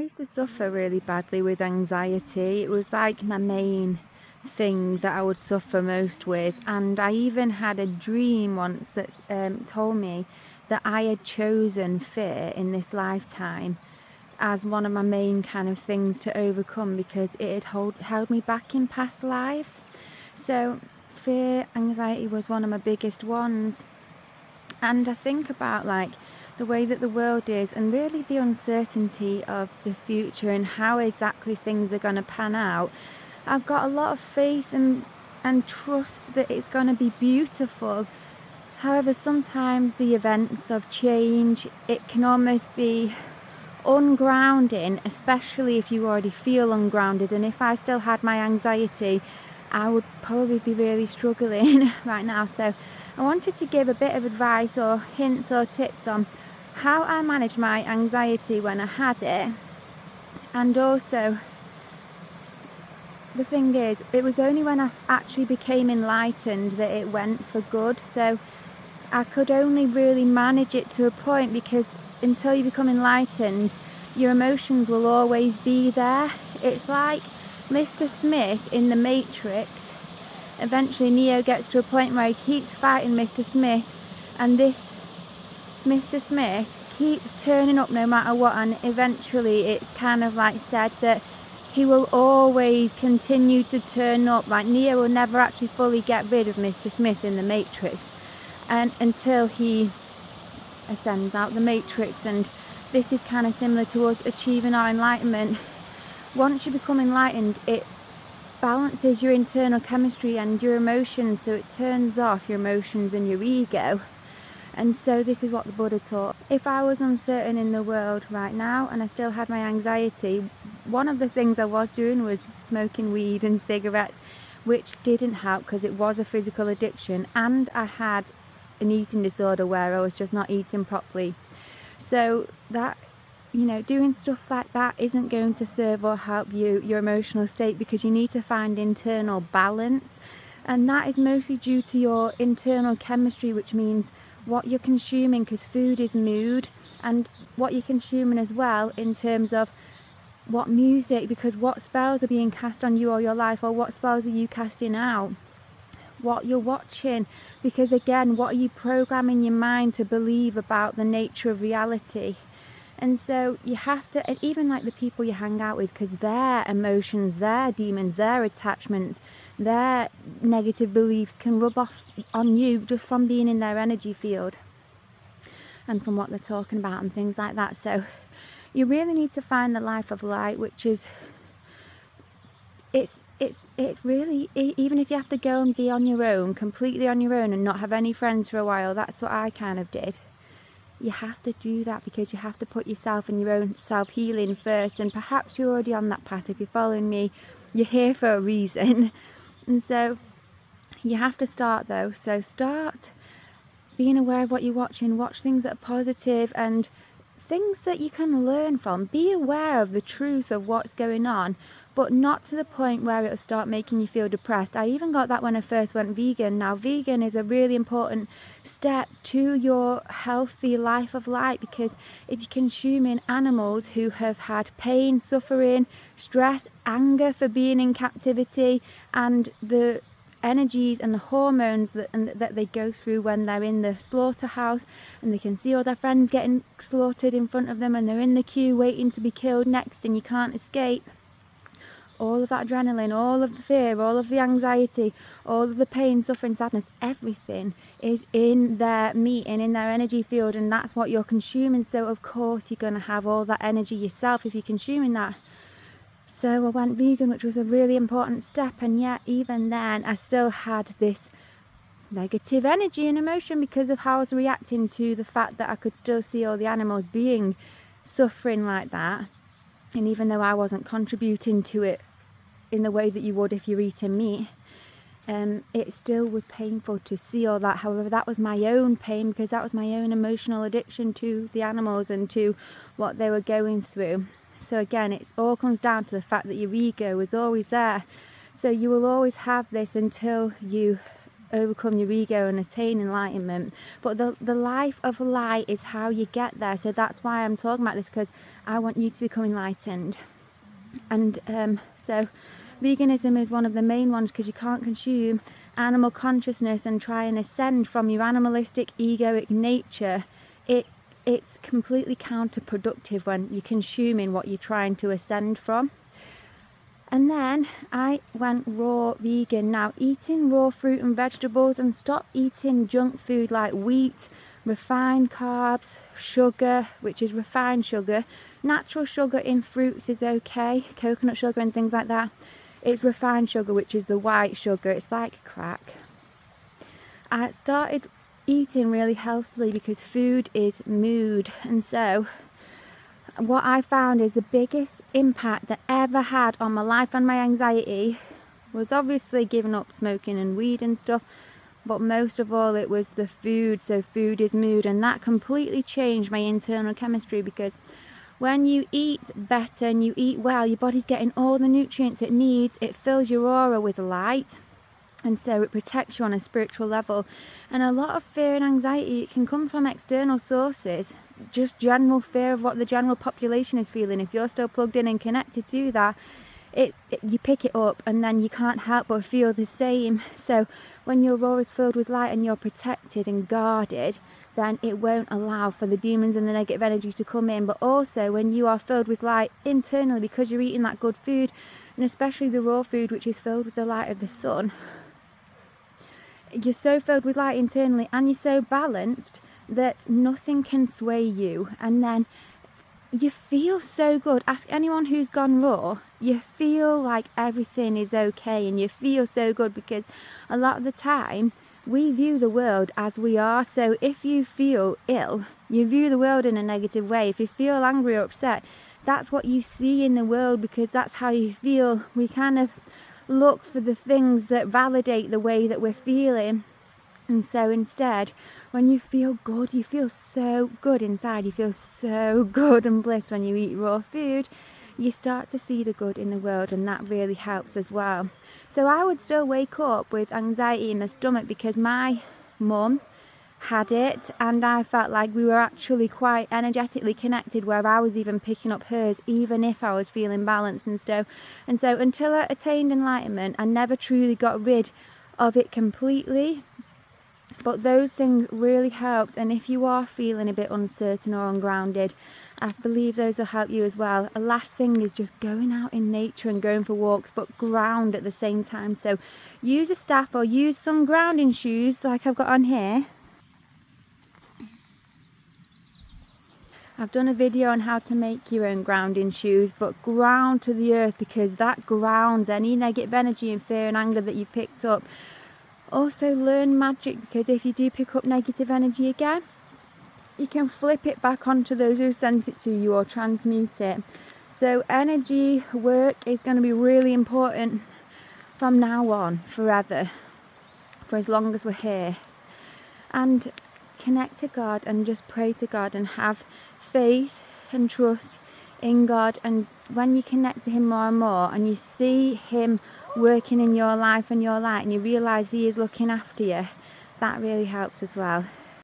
used to suffer really badly with anxiety. It was like my main thing that I would suffer most with, and I even had a dream once that told me that I had chosen fear in this lifetime as one of my main kind of things to overcome because it had held me back in past lives. So fear, anxiety was one of my biggest ones. And I think about like the way that the world is and really the uncertainty of the future and how exactly things are going to pan out. I've got a lot of faith and trust that it's going to be beautiful. However, sometimes the events of change, it can almost be ungrounding, especially if you already feel ungrounded. And if I still had my anxiety, I would probably be really struggling right now. So I wanted to give a bit of advice or hints or tips on how I managed my anxiety when I had it. And also, the thing is, it was only when I actually became enlightened that it went for good. So I could only really manage it to a point, because until you become enlightened, your emotions will always be there. It's like Mr. Smith in The Matrix. Eventually Neo gets to a point where he keeps fighting Mr. Smith, and this Mr. Smith keeps turning up no matter what, and eventually it's kind of like said that he will always continue to turn up. Like Neo will never actually fully get rid of Mr. Smith in The Matrix, and until he ascends out the Matrix. And this is kind of similar to us achieving our enlightenment. Once you become enlightened, it balances your internal chemistry and your emotions, so it turns off your emotions and your ego. And so this is what the Buddha taught. If I was uncertain in the world right now and I still had my anxiety, one of the things I was doing was smoking weed and cigarettes, which didn't help because it was a physical addiction, and I had an eating disorder where I was just not eating properly. So that, doing stuff like that isn't going to serve or help your emotional state, because you need to find internal balance, and that is mostly due to your internal chemistry, which means what you're consuming, because food is mood, and what you're consuming as well in terms of what music, because what spells are being cast on you or your life, or what spells are you casting out, what you're watching, because again, what are you programming your mind to believe about the nature of reality. And so you have to, and even like the people you hang out with, because their emotions, their demons, their attachments, their negative beliefs can rub off on you just from being in their energy field and from what they're talking about and things like that. So you really need to find the life of light, which is, it's really, even if you have to go and be on your own, completely on your own, and not have any friends for a while, that's what I kind of did. You have to do that because you have to put yourself and your own self-healing first, and perhaps you're already on that path. If you're following me, you're here for a reason. And so you have to start though. So start being aware of what you're watching. Watch things that are positive and things that you can learn from. Be aware of the truth of what's going on, but not to the point where it'll start making you feel depressed. I even got that when I first went vegan. Now, vegan is a really important step to your healthy life of light, because if you're consuming animals who have had pain, suffering, stress, anger for being in captivity, and the energies and the hormones that they go through when they're in the slaughterhouse, and they can see all their friends getting slaughtered in front of them, and they're in the queue waiting to be killed next, and you can't escape. All of that adrenaline, all of the fear, all of the anxiety, all of the pain, suffering, sadness, everything is in their meat and in their energy field, and that's what you're consuming. So of course you're going to have all that energy yourself if you're consuming that. So I went vegan, which was a really important step, and yet even then I still had this negative energy and emotion because of how I was reacting to the fact that I could still see all the animals being suffering like that. And even though I wasn't contributing to it in the way that you would if you're eating meat, it still was painful to see all that. However, that was my own pain, because that was my own emotional addiction to the animals and to what they were going through. So again, it all comes down to the fact that your ego is always there. So you will always have this until you overcome your ego and attain enlightenment. But the life of light is how you get there. So that's why I'm talking about this, because I want you to become enlightened. And so veganism is one of the main ones, because you can't consume animal consciousness and try and ascend from your animalistic egoic nature. It's completely counterproductive when you're consuming what you're trying to ascend from. And then I went raw vegan. Now, eating raw fruit and vegetables, and stop eating junk food like wheat, refined carbs, sugar, which is refined sugar. Natural sugar in fruits is okay, coconut sugar and things like that. It's refined sugar, which is the white sugar. It's like crack. I started eating really healthily because food is mood. And so what I found is the biggest impact that ever had on my life and my anxiety was obviously giving up smoking and weed and stuff, but most of all it was the food. So food is mood, and that completely changed my internal chemistry, because when you eat better and you eat well, your body's getting all the nutrients it needs. It fills your aura with light, and so it protects you on a spiritual level. And a lot of fear and anxiety, it can come from external sources, just general fear of what the general population is feeling. If you're still plugged in and connected to that, you pick it up, and then you can't help but feel the same. So when your aura is filled with light and you're protected and guarded, then it won't allow for the demons and the negative energy to come in. But also when you are filled with light internally, because you're eating that good food, and especially the raw food, which is filled with the light of the sun, you're so filled with light internally, and you're so balanced that nothing can sway you. And then you feel so good. Ask anyone who's gone raw. You feel like everything is okay, and you feel so good, because a lot of the time we view the world as we are. So if you feel ill, you view the world in a negative way. If you feel angry or upset, that's what you see in the world, because that's how you feel. We kind of look for the things that validate the way that we're feeling. And so instead, when you feel good, you feel so good inside, you feel so good and bliss when you eat raw food, you start to see the good in the world, and that really helps as well. So I would still wake up with anxiety in my stomach because my mum had it, and I felt like we were actually quite energetically connected, where I was even picking up hers even if I was feeling balanced and stuff. And so until I attained enlightenment, I never truly got rid of it completely, but those things really helped. And if you are feeling a bit uncertain or ungrounded, I believe those will help you as well. A last thing is just going out in nature and going for walks, but ground at the same time. So use a staff or use some grounding shoes like I've got on here. I've done a video on how to make your own grounding shoes, but ground to the earth, because that grounds any negative energy and fear and anger that you picked up. Also learn magic, because if you do pick up negative energy again, you can flip it back onto those who sent it to you or transmute it. So energy work is going to be really important from now on, forever, for as long as we're here. And connect to God and just pray to God and have faith and trust in God. And when you connect to Him more and more, and you see Him working in your life and your light, and you realise He is looking after you, that really helps as well.